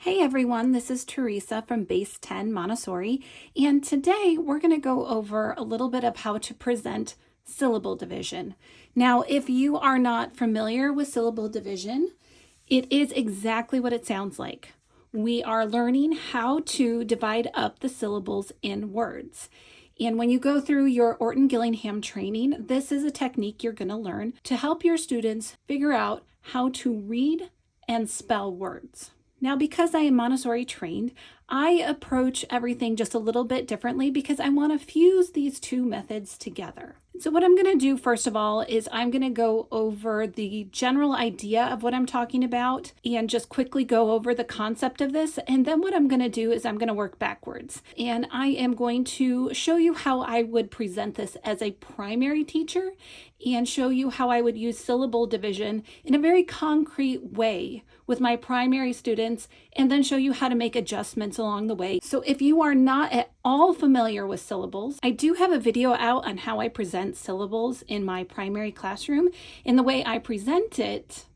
Hey everyone, this is Teresa from Base 10 Montessori, and today we're going to go over a little bit of how to present syllable division. Now, if you are not familiar with syllable division, it is exactly what it sounds like. We are learning how to divide up the syllables in words. And when you go through your Orton-Gillingham training, this is a technique you're going to learn to help your students figure out how to read and spell words. Now, because I am Montessori trained, I approach everything just a little bit differently because I want to fuse these two methods together. So what I'm going to do first of all is I'm going to go over the general idea of what I'm talking about and just quickly go over the concept of this. And then what I'm going to do is I'm going to work backwards. And I am going to show you how I would present this as a primary teacher and show you how I would use syllable division in a very concrete way with my primary students, and then show you how to make adjustments along the way. So if you are not at all familiar with syllables, I do have a video out on how I present syllables in my primary classroom. And the way I present it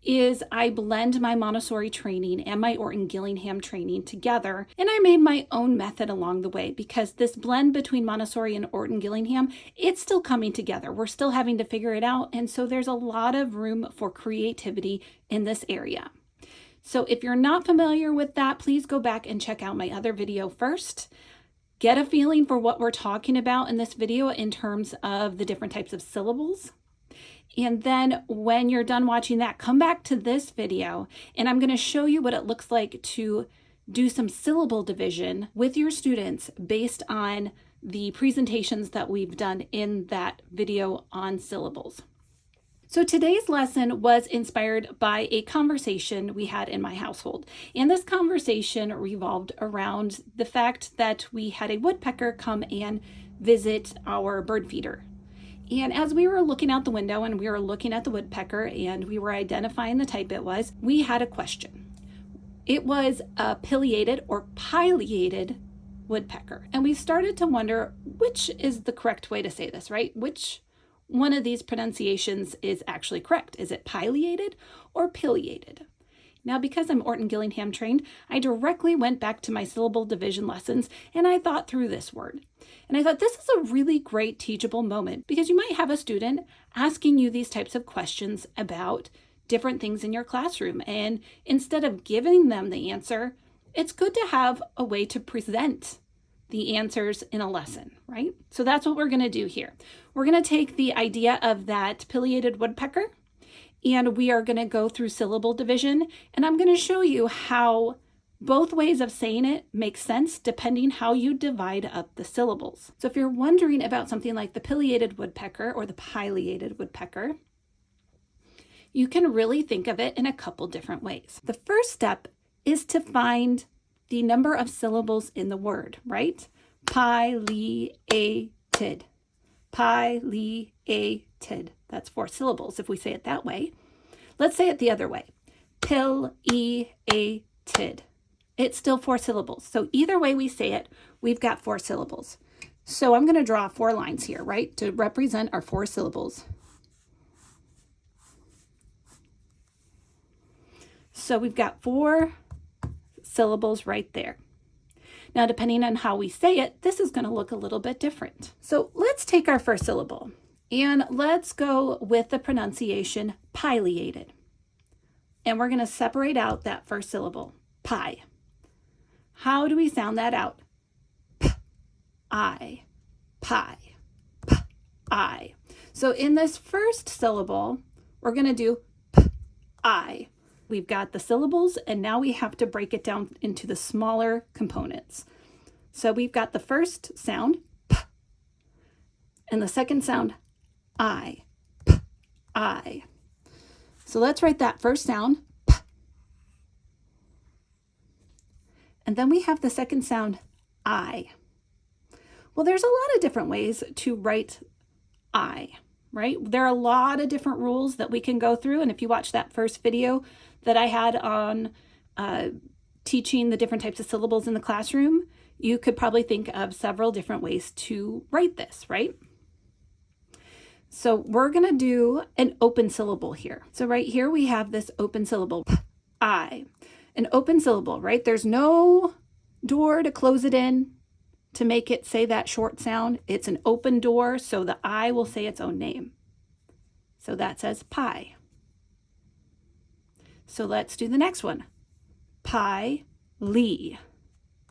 is I blend my Montessori training and my Orton-Gillingham training together, and I made my own method along the way because this blend between Montessori and Orton-Gillingham, it's still coming together. We're still having to figure it out, and so there's a lot of room for creativity in this area. So if you're not familiar with that, please go back and check out my other video first. Get a feeling for what we're talking about in this video in terms of the different types of syllables. And then when you're done watching that, come back to this video and I'm going to show you what it looks like to do some syllable division with your students based on the presentations that we've done in that video on syllables. So today's lesson was inspired by a conversation we had in my household. And this conversation revolved around the fact that we had a woodpecker come and visit our bird feeder. And as we were looking out the window and we were looking at the woodpecker and we were identifying the type it was, we had a question. It was a pileated or pileated woodpecker. And we started to wonder, which is the correct way to say this, right? Which one of these pronunciations is actually correct? Is it pileated or pileated? Now, because I'm Orton-Gillingham trained, I directly went back to my syllable division lessons and I thought through this word. And I thought this is a really great teachable moment because you might have a student asking you these types of questions about different things in your classroom. And instead of giving them the answer, it's good to have a way to present the answers in a lesson, right? So that's what we're going to do here. We're going to take the idea of that pileated woodpecker and we are going to go through syllable division, and I'm going to show you how both ways of saying it make sense depending how you divide up the syllables. So if you're wondering about something like the pileated woodpecker or the pileated woodpecker, you can really think of it in a couple different ways. The first step is to find the number of syllables in the word, right? Pileated. Pileated. That's 4 syllables if we say it that way. Let's say it the other way. Pileated. It's still 4 syllables. So either way we say it, we've got 4 syllables. So I'm going to draw 4 lines here, right, to represent our 4 syllables. So we've got 4 syllables right there. Now, depending on how we say it, this is going to look a little bit different. So let's take our first syllable and let's go with the pronunciation pileated. And we're going to separate out that first syllable, pi. How do we sound that out? P-I, pi, P-I. So in this first syllable, we're going to do P-I. We've got the syllables, and now we have to break it down into the smaller components. So we've got the first sound, P, and the second sound, I, P, I. So let's write that first sound, P. And then we have the second sound, I. Well, there's a lot of different ways to write I, right? There are a lot of different rules that we can go through. And if you watch that first video that I had on teaching the different types of syllables in the classroom, you could probably think of several different ways to write this, right? So we're going to do an open syllable here. So right here we have this open syllable, I. An open syllable, right? There's no door to close it in to make it say that short sound. It's an open door, so the I will say its own name. So that says pie. So let's do the next one. Pie-lee.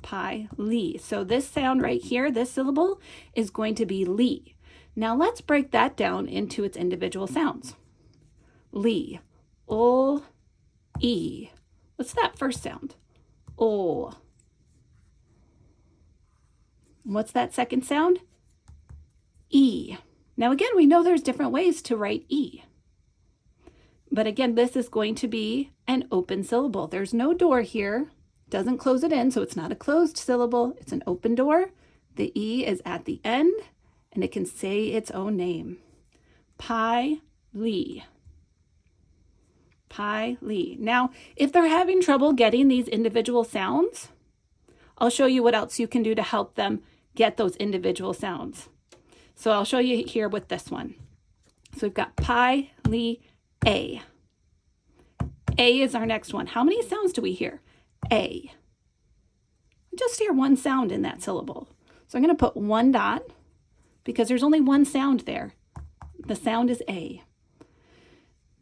Pie-lee. So this sound right here, this syllable, is going to be lee. Now let's break that down into its individual sounds. Lee. Ol, e. What's that first sound? Ol. What's that second sound? E. Now again, we know there's different ways to write E. But again, this is going to be an open syllable. There's no door here. Doesn't close it in, so it's not a closed syllable. It's an open door. The E is at the end, and it can say its own name. Pie-lee. Pie-lee. Now, if they're having trouble getting these individual sounds, I'll show you what else you can do to help them get those individual sounds. So I'll show you here with this one. So we've got pie-lee, A. A is our next one. How many sounds do we hear? A. We just hear one sound in that syllable. So I'm going to put one dot because there's only one sound there. The sound is A.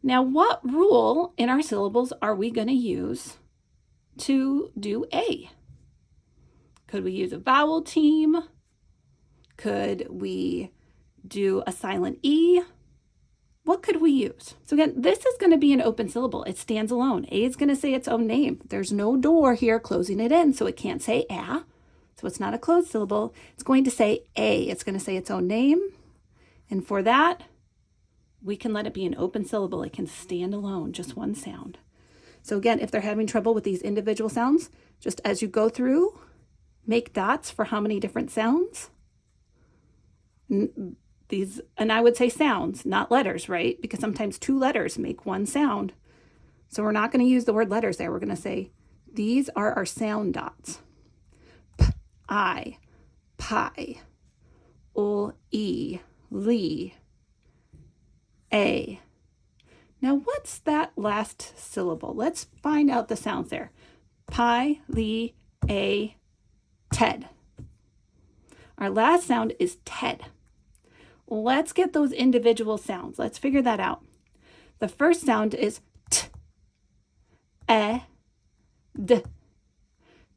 Now, what rule in our syllables are we going to use to do A? Could we use a vowel team? Could we do a silent E? What could we use? So again, this is going to be an open syllable. It stands alone. A is going to say its own name. There's no door here closing it in, so it can't say a. So it's not a closed syllable. It's going to say A. It's going to say its own name. And for that, we can let it be an open syllable. It can stand alone, just one sound. So again, if they're having trouble with these individual sounds, just as you go through, make dots for how many different sounds. And I would say sounds, not letters, right? Because sometimes two letters make one sound. So we're not going to use the word letters there. We're going to say, these are our sound dots. P-I, pie, ol, e, lee, a. Now what's that last syllable? Let's find out the sounds there. Pie, lee, a, ted. Our last sound is ted. Let's get those individual sounds. Let's figure that out. The first sound is t, e, d,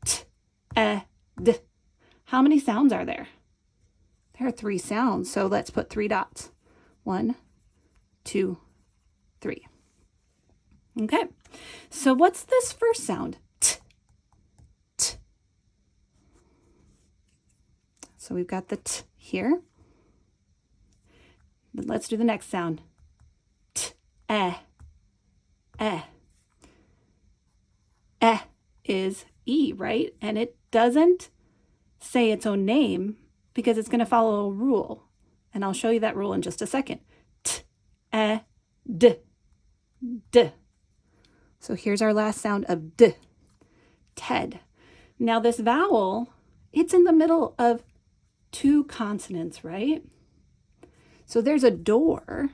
t, e, d. How many sounds are there? There are 3 sounds, so let's put 3 dots. 1, 2, 3. Okay, so what's this first sound? T, t. So we've got the t here. Let's do the next sound. T, eh, eh. Eh is E, right? And it doesn't say its own name because it's going to follow a rule. And I'll show you that rule in just a second. T, eh, d, d. So here's our last sound of d, ted. Now this vowel, it's in the middle of 2 consonants, right? So there's a door.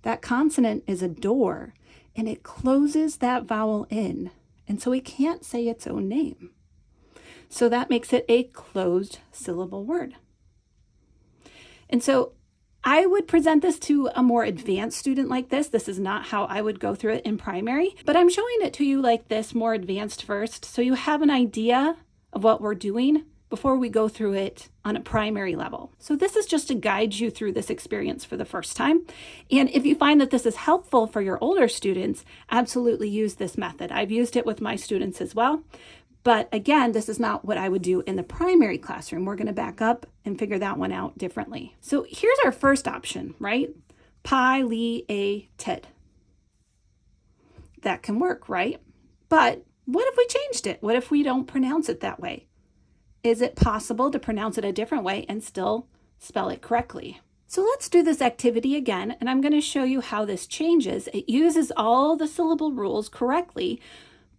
That consonant is a door, and it closes that vowel in. And so it can't say its own name. So that makes it a closed syllable word. And so I would present this to a more advanced student like this. This is not how I would go through it in primary, but I'm showing it to you like this, more advanced first, so you have an idea of what we're doing before we go through it on a primary level. So this is just to guide you through this experience for the first time. And if you find that this is helpful for your older students, absolutely use this method. I've used it with my students as well. But again, this is not what I would do in the primary classroom. We're going to back up and figure that one out differently. So here's our first option, right? Pileated. That can work, right? But what if we changed it? What if we don't pronounce it that way? Is it possible to pronounce it a different way and still spell it correctly? So let's do this activity again, and I'm going to show you how this changes. It uses all the syllable rules correctly,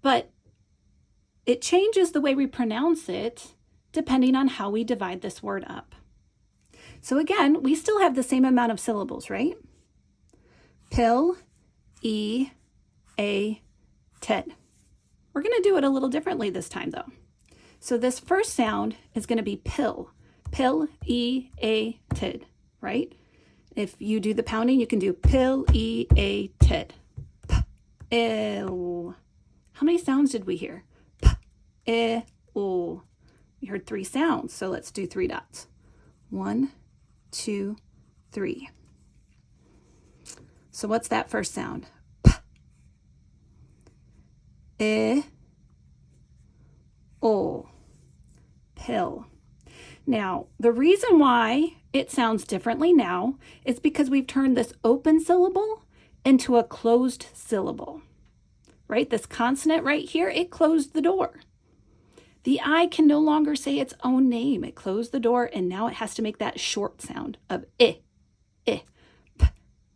but it changes the way we pronounce it depending on how we divide this word up. So again, we still have the same amount of syllables, right? Pill, e, a, ted. We're going to do it a little differently this time though. So this first sound is going to be pill. Pileated, right? If you do the pounding, you can do pileated. P-il. How many sounds did we hear? P-il. We heard 3 sounds, so let's do 3 dots. 1, 2, 3. So what's that first sound? P. I-o. Pill. Now, the reason why it sounds differently now is because we've turned this open syllable into a closed syllable, right? This consonant right here, it closed the door. The I can no longer say its own name. It closed the door, and now it has to make that short sound of I, p,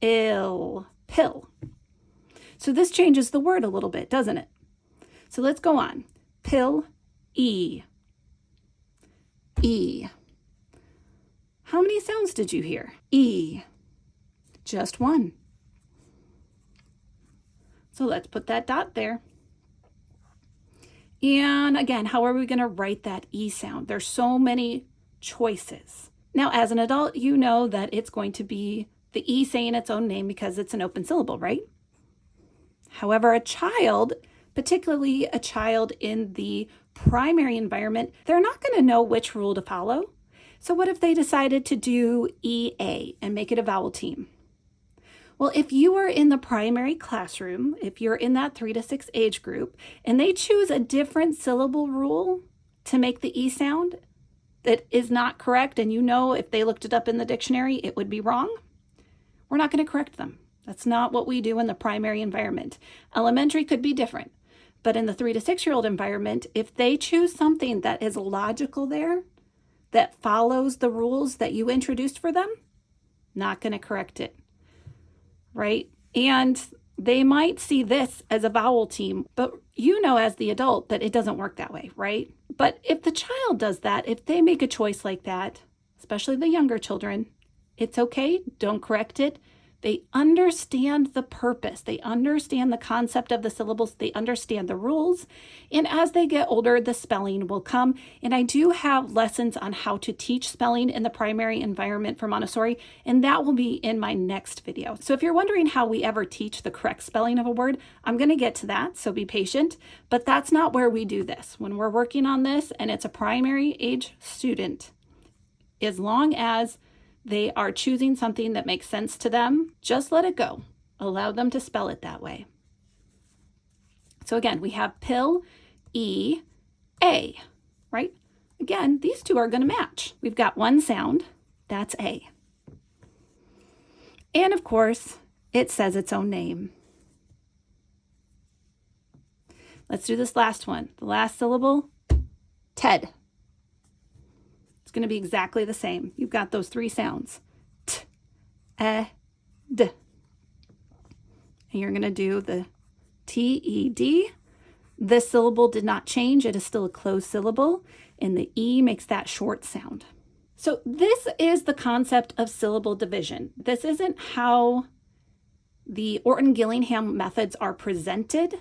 ill, pill. So this changes the word a little bit, doesn't it? So let's go on. Pill, E. E. How many sounds did you hear? E. Just 1. So let's put that dot there. And again, how are we going to write that E sound? There's so many choices. Now, as an adult, you know that it's going to be the E saying its own name because it's an open syllable, right? However, a child, particularly a child in the primary environment, they're not going to know which rule to follow. So what if they decided to do EA and make it a vowel team? Well, if you are in the primary classroom, if you're in that 3 to 6 age group, and they choose a different syllable rule to make the E sound that is not correct, and you know if they looked it up in the dictionary, it would be wrong, we're not going to correct them. That's not what we do in the primary environment. Elementary could be different, but in the 3 to 6-year-old environment, if they choose something that is logical there, that follows the rules that you introduced for them, not going to correct it. Right? And they might see this as a vowel team, but you know as the adult that it doesn't work that way, right? But if the child does that, if they make a choice like that, especially the younger children, it's okay, don't correct it. They understand the purpose. They understand the concept of the syllables. They understand the rules. And as they get older, the spelling will come. And I do have lessons on how to teach spelling in the primary environment for Montessori, and that will be in my next video. So if you're wondering how we ever teach the correct spelling of a word, I'm going to get to that, so be patient. But that's not where we do this. When we're working on this and it's a primary age student, as long as they are choosing something that makes sense to them, just let it go. Allow them to spell it that way. So again, we have pill, E, A, right? Again, these two are going to match. We've got one sound, that's A. And of course, it says its own name. Let's do this last one. The last syllable, Ted. It's going to be exactly the same. You've got those 3 sounds. T, E, D. And you're going to do the T-E-D. This syllable did not change. It is still a closed syllable. And the E makes that short sound. So this is the concept of syllable division. This isn't how the Orton-Gillingham methods are presented,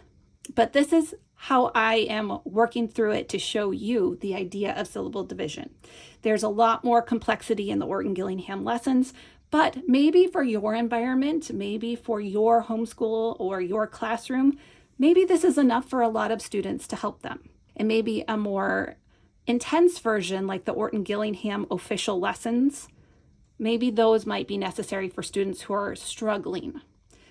but this is how I am working through it to show you the idea of syllable division. There's a lot more complexity in the Orton-Gillingham lessons, but maybe for your environment, maybe for your homeschool or your classroom, maybe this is enough for a lot of students to help them. And maybe a more intense version like the Orton-Gillingham official lessons, maybe those might be necessary for students who are struggling.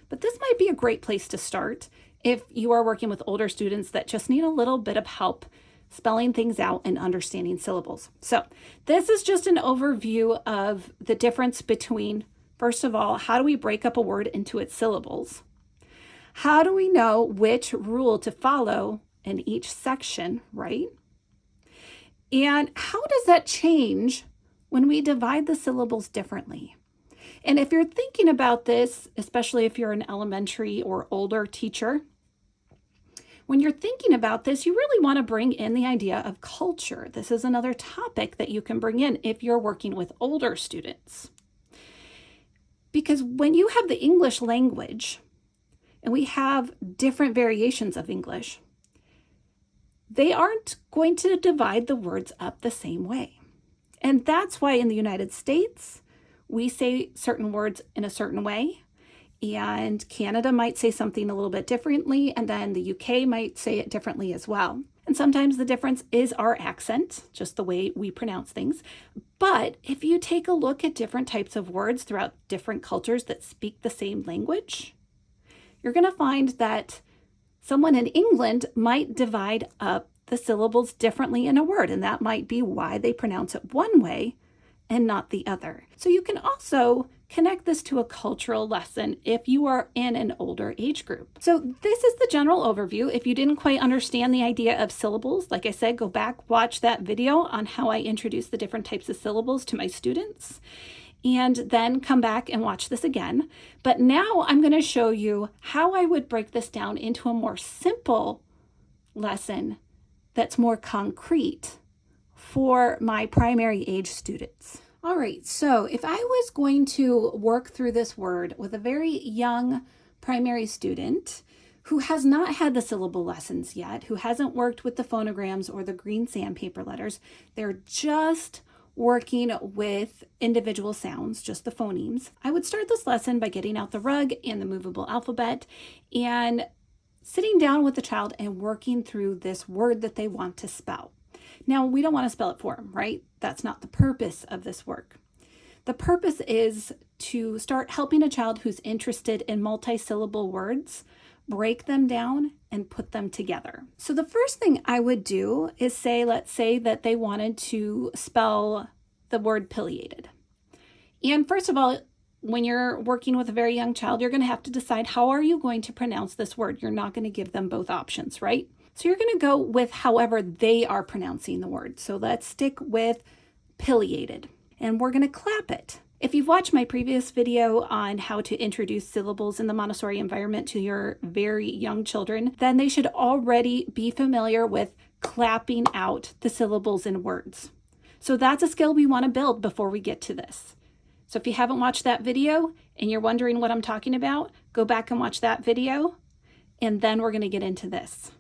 But this might be a great place to start if you are working with older students that just need a little bit of help spelling things out and understanding syllables. So this is just an overview of the difference between, first of all, how do we break up a word into its syllables? How do we know which rule to follow in each section, right? And how does that change when we divide the syllables differently? And if you're thinking about this, especially if you're an elementary or older teacher, when you're thinking about this, you really want to bring in the idea of culture. This is another topic that you can bring in if you're working with older students. Because when you have the English language, and we have different variations of English, they aren't going to divide the words up the same way. And that's why in the United States, we say certain words in a certain way, and Canada might say something a little bit differently, and then the UK might say it differently as well. And sometimes the difference is our accent, just the way we pronounce things. But if you take a look at different types of words throughout different cultures that speak the same language, you're going to find that someone in England might divide up the syllables differently in a word, and that might be why they pronounce it one way and not the other. So you can also connect this to a cultural lesson if you are in an older age group. So this is the general overview. If you didn't quite understand the idea of syllables, like I said, go back, watch that video on how I introduce the different types of syllables to my students, and then come back and watch this again. But now I'm going to show you how I would break this down into a more simple lesson that's more concrete for my primary age students. All right, so if I was going to work through this word with a very young primary student who has not had the syllable lessons yet, who hasn't worked with the phonograms or the green sandpaper letters, they're just working with individual sounds, just the phonemes, I would start this lesson by getting out the rug and the movable alphabet and sitting down with the child and working through this word that they want to spell. Now, we don't want to spell it for them, right? That's not the purpose of this work. The purpose is to start helping a child who's interested in multi-syllable words break them down and put them together. So the first thing I would do is say, let's say that they wanted to spell the word pileated. And first of all, when you're working with a very young child, you're going to have to decide how are you going to pronounce this word. You're not going to give them both options, right? So you're going to go with however they are pronouncing the word. So let's stick with pileated, and we're going to clap it. If you've watched my previous video on how to introduce syllables in the Montessori environment to your very young children, then they should already be familiar with clapping out the syllables in words. So that's a skill we want to build before we get to this. So if you haven't watched that video and you're wondering what I'm talking about, go back and watch that video, and then we're going to get into this.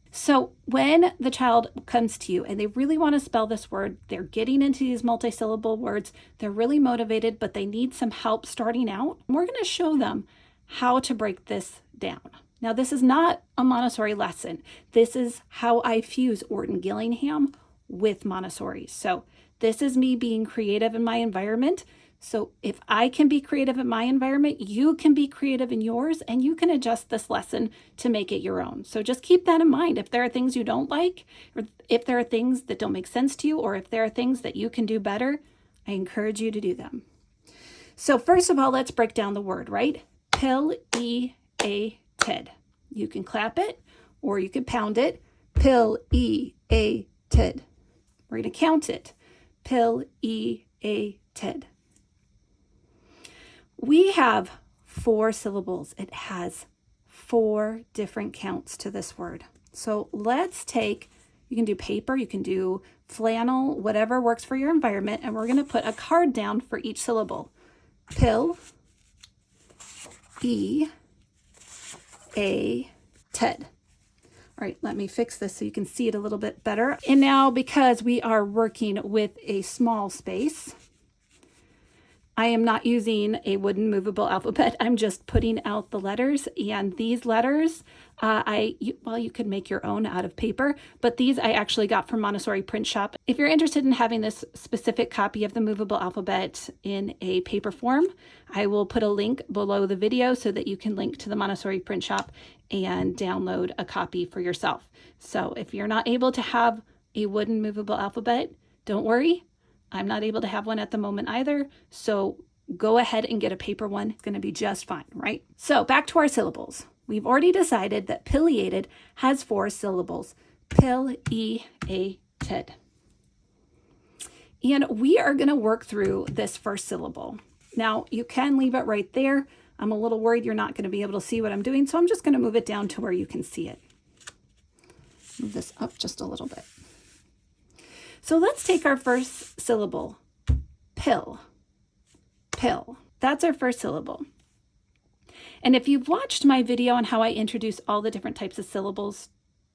So when the child comes to you and they really want to spell this word, they're getting into these multi-syllable words, they're really motivated, but they need some help starting out, we're going to show them how to break this down. Now, this is not a Montessori lesson. This is how I fuse Orton-Gillingham with Montessori. So this is me being creative in my environment. So if I can be creative in my environment, you can be creative in yours, and you can adjust this lesson to make it your own. So just keep that in mind. If there are things you don't like, or if there are things that don't make sense to you, or if there are things that you can do better, I encourage you to do them. So first of all, let's break down the word, right? Pileated. You can clap it or you can pound it. Pileated. We're going to count it. Pileated. We have 4 syllables. It has 4 different counts to this word. So let's take, you can do paper, you can do flannel, whatever works for your environment, and we're going to put a card down for each syllable. Pileated. All right, let me fix this so you can see it a little bit better. And now, because we are working with a small space, I am not using a wooden movable alphabet. I'm just putting out the letters, and these letters, you could make your own out of paper, but these I actually got from Montessori Printshop. If you're interested in having this specific copy of the movable alphabet in a paper form, I will put a link below the video so that you can link to the Montessori Printshop and download a copy for yourself. So if you're not able to have a wooden movable alphabet, don't worry. I'm not able to have one at the moment either, so go ahead and get a paper one. It's going to be just fine, right? So back to our syllables. We've already decided that pileated has 4 syllables. Pileated. And we are going to work through this first syllable. Now, you can leave it right there. I'm a little worried you're not going to be able to see what I'm doing, so I'm just going to move it down to where you can see it. Move this up just a little bit. So let's take our first syllable, pill. Pill. That's our first syllable. And if you've watched my video on how I introduce all the different types of syllables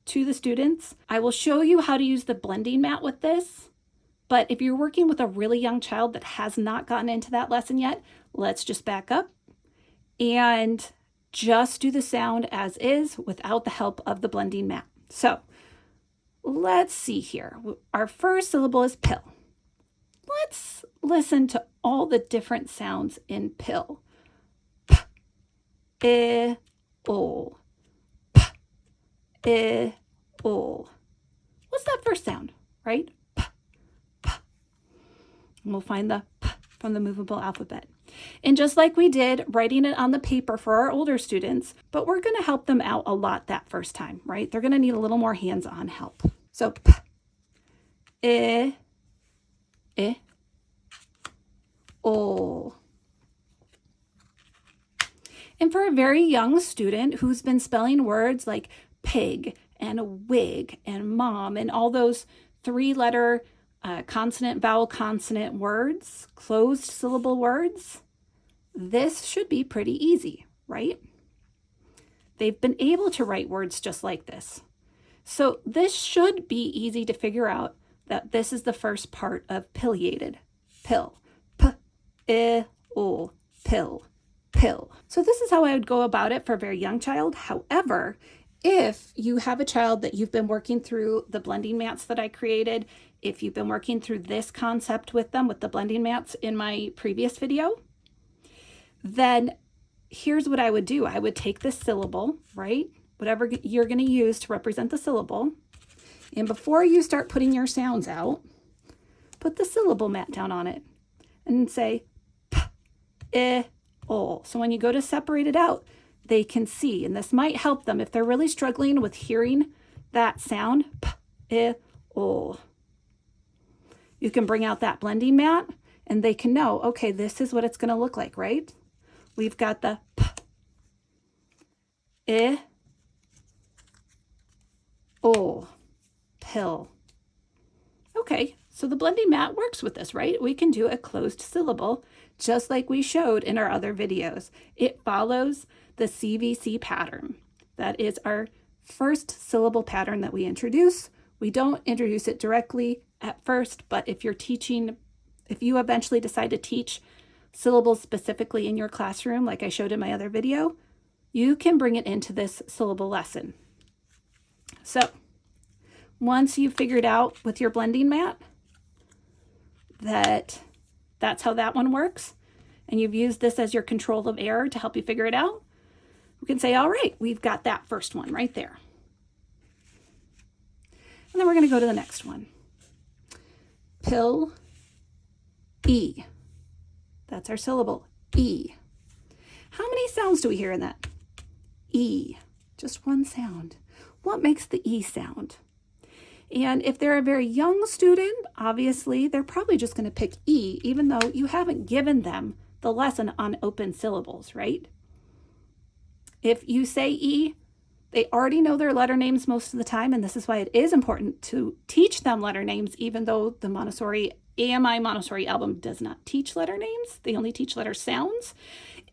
to the students. I will show you how to use the blending mat with this. But if you're working with a really young child that has not gotten into that lesson yet, let's just back up and just do the sound as is without the help of the blending mat. So let's see here. Our first syllable is pill. Let's listen to all the different sounds in pill. P, I, O. P, I, O. What's that first sound, right? P, P. And we'll find the P from the movable alphabet. And just like we did writing it on the paper for our older students, but we're going to help them out a lot that first time, right? They're going to need a little more hands-on help. So P, I, O. And for a very young student who's been spelling words like pig and wig and mom and all those three-letter consonant, vowel, consonant words, closed syllable words, this should be pretty easy, right? They've been able to write words just like this. So this should be easy to figure out that this is the first part of pileated. Pill. P, I, O. Pill. Pill. So this is how I would go about it for a very young child. However, if you have a child that you've been working through the blending mats that I created, if you've been working through this concept with them, with the blending mats in my previous video, then here's what I would do. I would take this syllable, right? Whatever you're going to use to represent the syllable. And before you start putting your sounds out, put the syllable mat down on it and say P, I, O. So when you go to separate it out, they can see. And this might help them if they're really struggling with hearing that sound, P, I, O. You can bring out that blending mat and they can know, okay, this is what it's going to look like, right? We've got the P, I, O, pill. Okay, so the blending mat works with this, right? We can do a closed syllable just like we showed in our other videos. It follows the CVC pattern. That is our first syllable pattern that we introduce. We don't introduce it directly at first, but if you're teaching, if you eventually decide to teach syllables specifically in your classroom, like I showed in my other video, you can bring it into this syllable lesson. So once you've figured out with your blending mat that that's how that one works, and you've used this as your control of error to help you figure it out, we can say, all right, we've got that first one right there. And then we're going to go to the next one. Pill, E. That's our syllable, E. How many sounds do we hear in that? E, just one sound. What makes the E sound? And if they're a very young student, obviously, they're probably just going to pick E, even though you haven't given them the lesson on open syllables, right? If you say E, they already know their letter names most of the time, and this is why it is important to teach them letter names, even though the Montessori AMI Montessori album does not teach letter names. They only teach letter sounds.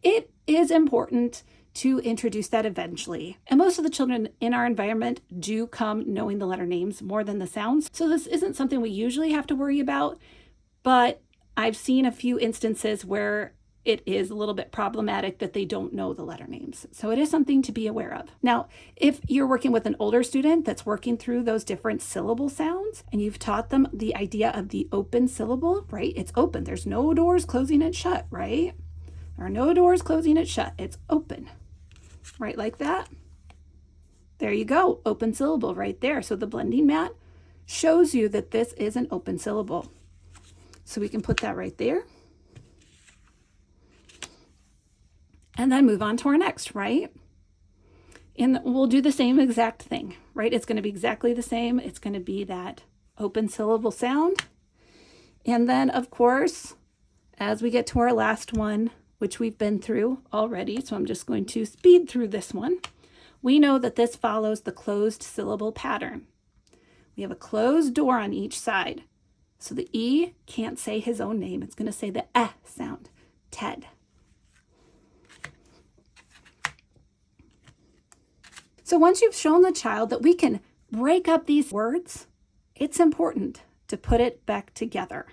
It is important to introduce that eventually. And most of the children in our environment do come knowing the letter names more than the sounds. So this isn't something we usually have to worry about, but I've seen a few instances where it is a little bit problematic that they don't know the letter names. So it is something to be aware of. Now, if you're working with an older student that's working through those different syllable sounds and you've taught them the idea of the open syllable, right? It's open. There's no doors closing it shut, right? There are no doors closing it shut. It's open, right? Like that. There you go. Open syllable right there. So the blending mat shows you that this is an open syllable. So we can put that right there. And then move on to our next, right? And we'll do the same exact thing, right? It's going to be exactly the same. It's going to be that open syllable sound. And then, of course, as we get to our last one, which we've been through already, so I'm just going to speed through this one. We know that this follows the closed syllable pattern. We have a closed door on each side. So the E can't say his own name. It's going to say the eh sound, Ted. So once you've shown the child that we can break up these words, it's important to put it back together.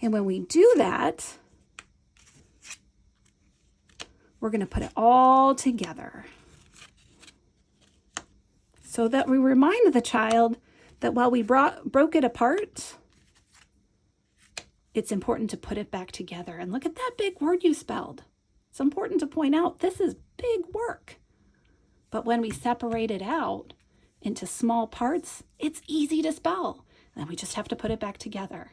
And when we do that, we're going to put it all together so that we remind the child that while we broke it apart, it's important to put it back together. And look at that big word you spelled. It's important to point out this is big work. But when we separate it out into small parts, it's easy to spell. And then we just have to put it back together.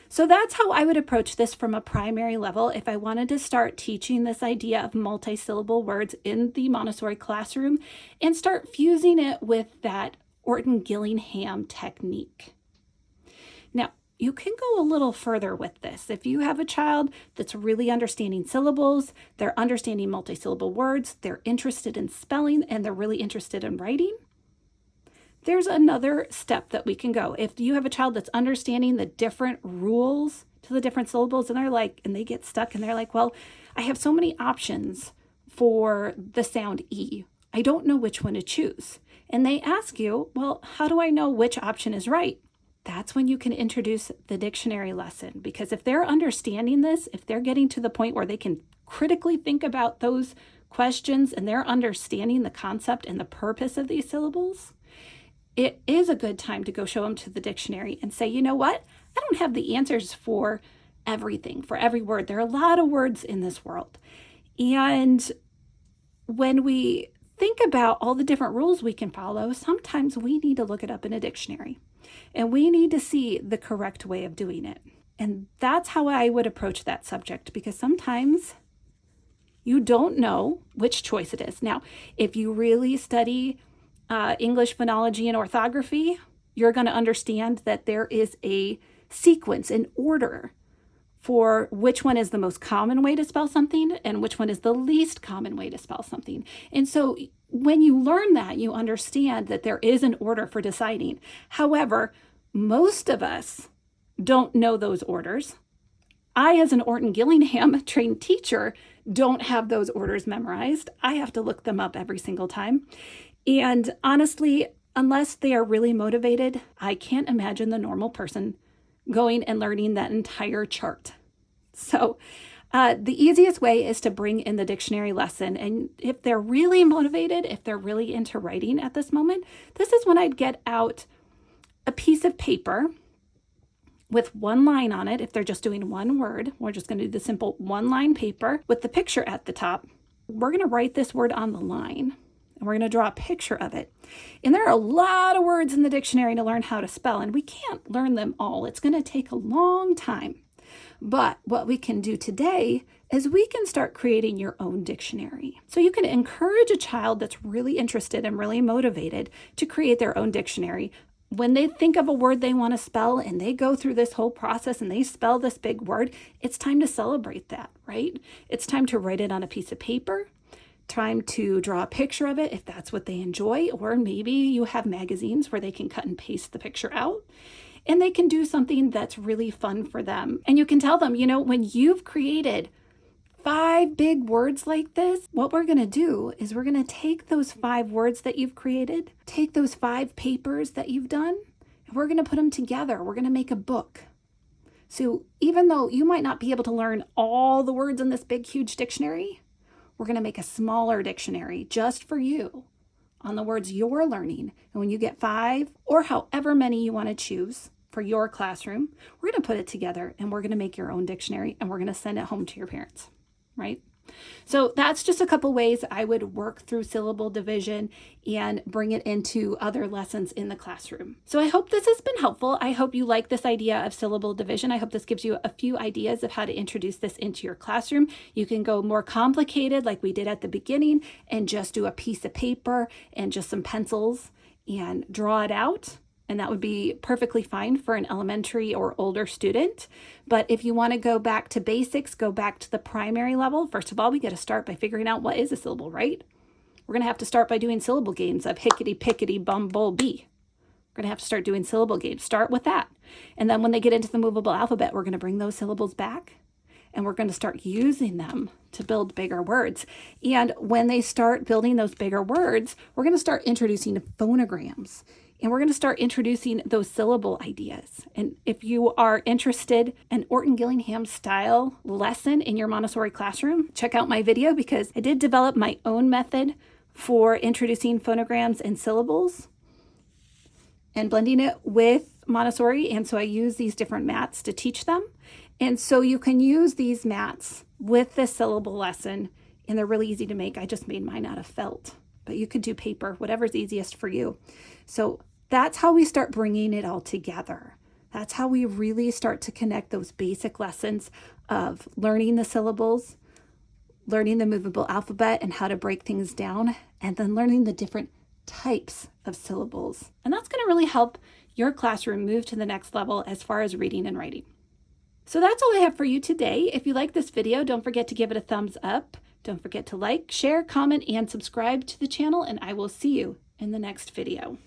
So that's how I would approach this from a primary level if I wanted to start teaching this idea of multi-syllable words in the Montessori classroom and start fusing it with that Orton-Gillingham technique. Now, you can go a little further with this. If you have a child that's really understanding syllables, they're understanding multi-syllable words, they're interested in spelling, and they're really interested in writing, there's another step that we can go. If you have a child that's understanding the different rules to the different syllables and they get stuck and they're like, well, I have so many options for the sound E. I don't know which one to choose. And they ask you, well, how do I know which option is right? That's when you can introduce the dictionary lesson, because if they're understanding this, if they're getting to the point where they can critically think about those questions and they're understanding the concept and the purpose of these syllables, it is a good time to go show them to the dictionary and say, you know what? I don't have the answers for everything, for every word. There are a lot of words in this world. And when we think about all the different rules we can follow, sometimes we need to look it up in a dictionary and we need to see the correct way of doing it. And that's how I would approach that subject, because sometimes you don't know which choice it is. Now, if you really study English phonology and orthography, you're going to understand that there is a sequence, an order for which one is the most common way to spell something and which one is the least common way to spell something. And so when you learn that, you understand that there is an order for deciding. However, most of us don't know those orders. I, as an Orton-Gillingham trained teacher, don't have those orders memorized. I have to look them up every single time. And honestly, unless they are really motivated, I can't imagine the normal person going and learning that entire chart. So the easiest way is to bring in the dictionary lesson. And if they're really motivated, if they're really into writing at this moment, this is when I'd get out a piece of paper with one line on it. If they're just doing one word, we're just going to do the simple one-line paper with the picture at the top. We're going to write this word on the line. And we're going to draw a picture of it. And there are a lot of words in the dictionary to learn how to spell, and we can't learn them all. It's going to take a long time. But what we can do today is we can start creating your own dictionary. So you can encourage a child that's really interested and really motivated to create their own dictionary. When they think of a word they want to spell and they go through this whole process and they spell this big word, it's time to celebrate that, right? It's time to write it on a piece of paper. Time to draw a picture of it if that's what they enjoy, or maybe you have magazines where they can cut and paste the picture out and they can do something that's really fun for them. And you can tell them, when you've created 5 big words like this, what we're going to do is we're going to take those 5 words that you've created, take those 5 papers that you've done, and we're going to put them together. We're going to make a book. So even though you might not be able to learn all the words in this big, huge dictionary, we're going to make a smaller dictionary just for you on the words you're learning. And when you get 5 or however many you want to choose for your classroom, we're going to put it together and we're going to make your own dictionary and we're going to send it home to your parents, right? So that's just a couple ways I would work through syllable division and bring it into other lessons in the classroom. So I hope this has been helpful. I hope you like this idea of syllable division. I hope this gives you a few ideas of how to introduce this into your classroom. You can go more complicated like we did at the beginning and just do a piece of paper and just some pencils and draw it out. And that would be perfectly fine for an elementary or older student. But if you want to go back to basics, go back to the primary level, first of all, we got to start by figuring out what is a syllable, right? We're going to have to start by doing syllable games of hickety, pickety, bumblebee. We're going to have to start doing syllable games. Start with that. And then when they get into the movable alphabet, we're going to bring those syllables back. and we're going to start using them to build bigger words. And when they start building those bigger words, we're going to start introducing phonograms, and we're going to start introducing those syllable ideas. And if you are interested in Orton-Gillingham style lesson in your Montessori classroom, check out my video, because I did develop my own method for introducing phonograms and syllables and blending it with Montessori. And so I use these different mats to teach them. And so you can use these mats with this syllable lesson, and they're really easy to make. I just made mine out of felt, but you could do paper, whatever's easiest for you. So that's how we start bringing it all together. That's how we really start to connect those basic lessons of learning the syllables, learning the movable alphabet and how to break things down, and then learning the different types of syllables. And that's going to really help your classroom move to the next level as far as reading and writing. So that's all I have for you today. If you like this video, don't forget to give it a thumbs up. Don't forget to like, share, comment, and subscribe to the channel, and I will see you in the next video.